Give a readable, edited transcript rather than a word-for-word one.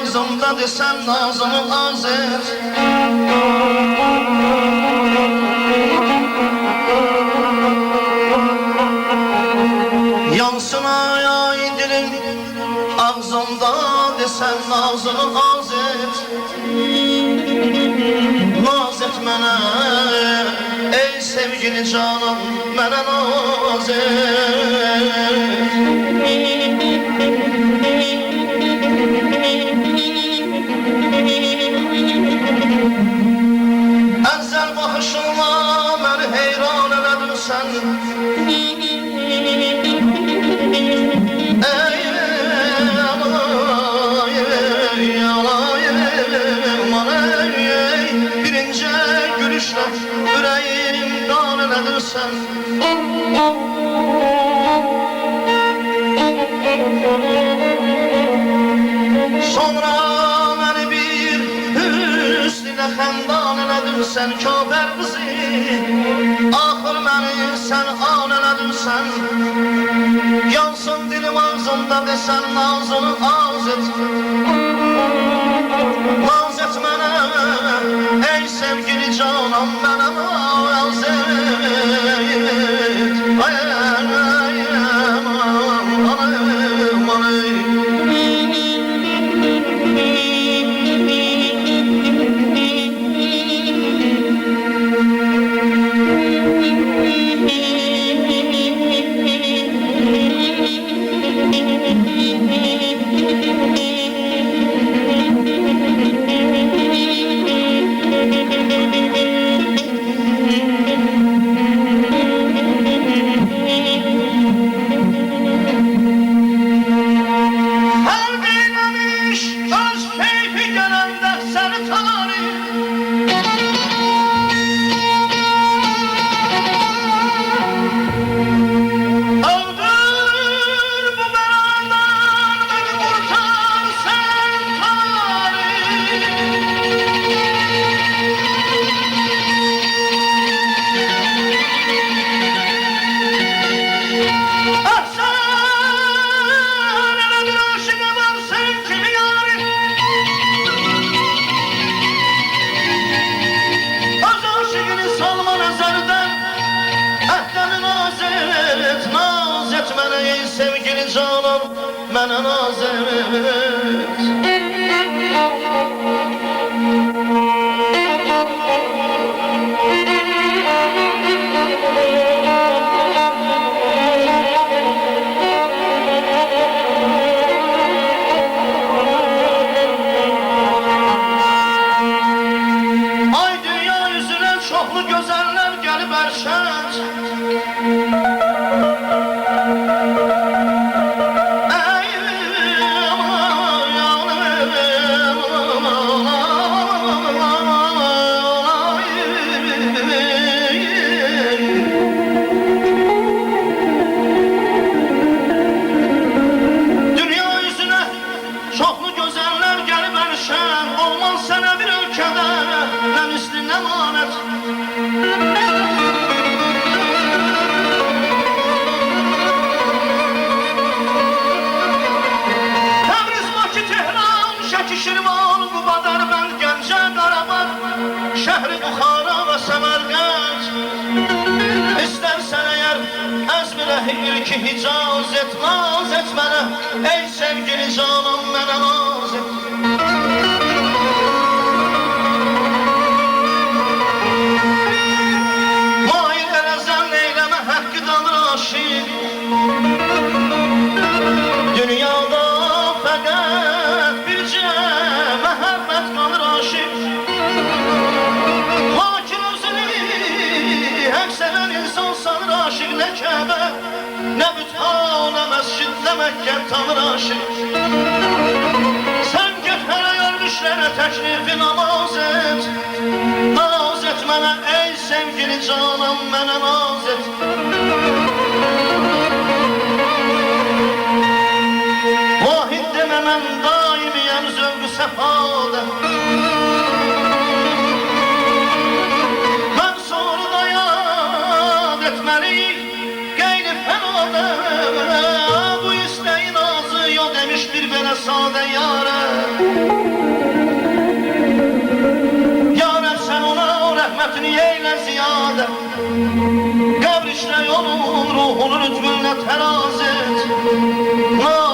ağzımda desem nazını az et. Yansın ay dilim ağzımda desem nazını az et. Naz et mənə ey sevgili canım, mənə naz et. Əzəl baxışınla məni heyran elədin sən. Birinci gülüşlə ürəyim dan elədin sən. Sonra məni bir hüsn ilə xəndan elədin sən. Kafər qızı, axır məni sən an elədin sən. Yansın dilim ağzımda desən nazını az et. Naz et mənə ey sevgili canım, mənə naz et. Ay sevgili canım, mənə naz et. Ay dünya yüzüne çoxlu gözəller gəlib ərşəd. Çoxlu gözəller gəlib ərşən, olmaz sənə bir ölkədə nə misli nə manət. Təbriz, Bakı, Tehran, Şəki, Şirvan, Quba, Dərbənd, Gəncə, Qarabağ, şəhri Buxara və Səmərqənd. İstərsən əgər əzm rəhimdir ki, hicaz et, naz et mənə ey sevgili canım, mənə naz et. Mail eləzən eyləmə həqqi danır aşiq. Dünyada fəqət bircə məhəbbət qalır aşiq. Lakin özünü həq sevən insan sanır aşiq. Nə Kəbə, nə bütan, nə məscid, nə Məkkə tanır aşiq. Sən get hələ görmüşlərə təklifi namaz et. Naz et mənə ey sevgili canım, mənə naz et. Vahid demə mən daimiyəm zövq-ü səfada. Mən sonra da yad etməliyik qeyri fənada. Bu isteğin ağzı yok demiş bir belə sadə yara. Qəbr işlə yolu ruhunu lütfünlə təraz et.